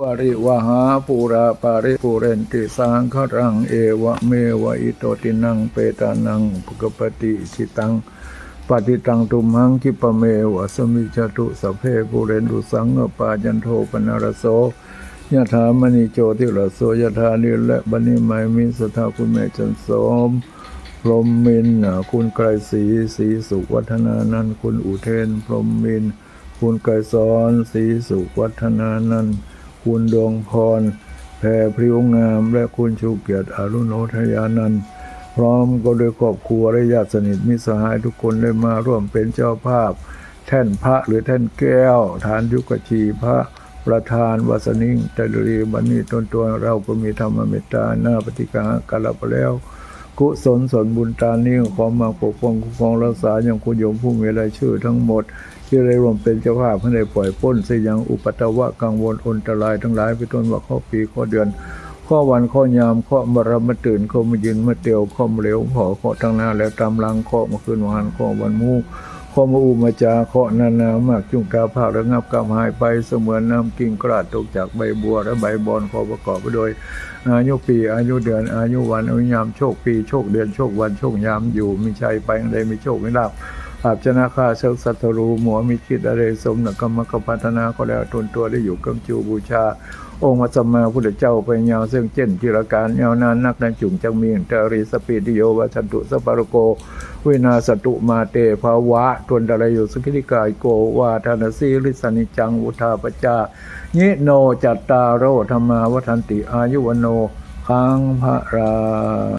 วริวหาปูราปาริปุเรนติสังขรังเอวะเมวะอิโตตินังเปตานังภุกปติสิตังปฏิตังตุมหังคิปะเมวะสมิจจตุสัพเพปุเรนตุสังฆปาจันโทปนารโสยะถามณีโจติรโสยะถานิและบันิไมมิสทาคุณแม่จันโสมพรหมมินคุณไกรศรีสุวัฒนานันท์คุณอุเทนพรหมมินคุณไกรสอนศรีสุวัฒนานันท์คุณดวงพรแผ่พริ้วงามและคุณชูเกียรติอรุโนทยานันท์พร้อมก็โดยครอบครัวและญาติสนิทมิตรสหายทุกคนได้มาร่วมเป็นเจ้าภาพแท่นพระหรือแท่นแก้วฐานยุกชีพระประธานวาสนิ่งใจรีบันนี้ตนตัวเราก็มีธรรมเมตตาหน้าปฏิกาการละไปแล้วกุศลส่วนบุญตานี้ขอมาปกป้องคุ้มครองรักษาอย่างคุณโยมผู้มีรายชื่อทั้งหมดที่ได้รวมเป็นเจ้าภาพให้ได้ปล่อยพ้นเสียอย่างอุปัตตวะกังวลอันตรายทั้งหลายไปต้นว่าข้อปีข้อเดือนข้อวันข้อยามข้อมรมาตื่นข้อมายืนมาเตียวข้อมาเหลวขอข้อทั้งหน้าแล้วตามลังข้อมาคืนวันข้อวันมู่ข้อมาอุมาจาข้อนานามากจุงกาภาคระงับกำหายไปเสมือนน้ำกิ่งกระตกจากใบบัวและใบบอนข้อประกอบไปโดยอายุปีอายุเดือนอายุวันอายุยามโชคปีโชคเดือนโชควันโชคยามอยู่มีชัยไปอะไรมีโชคไม่ลาภอาบชนะข้าเชิกสัตรูหมัวมีคิดอะไรสมนักกรรมกพัฒนาก็แล้วตนตัวได้อยู่กำจูบูชาองค์มัสมาพุทธเจ้าไปยาวซึ่งเช่นจิรการยาวนานนักนันจุงจังมีนเตรีสปีติโยวัชันตุสัพพารโกวินาสตุมาเตภาวะตนดารยุสกิริกายโกวาทานสีริสนิจังอุทาปจาญิโนจัตตารโรธรรมาวัฏันติอายุวโนคังภะรา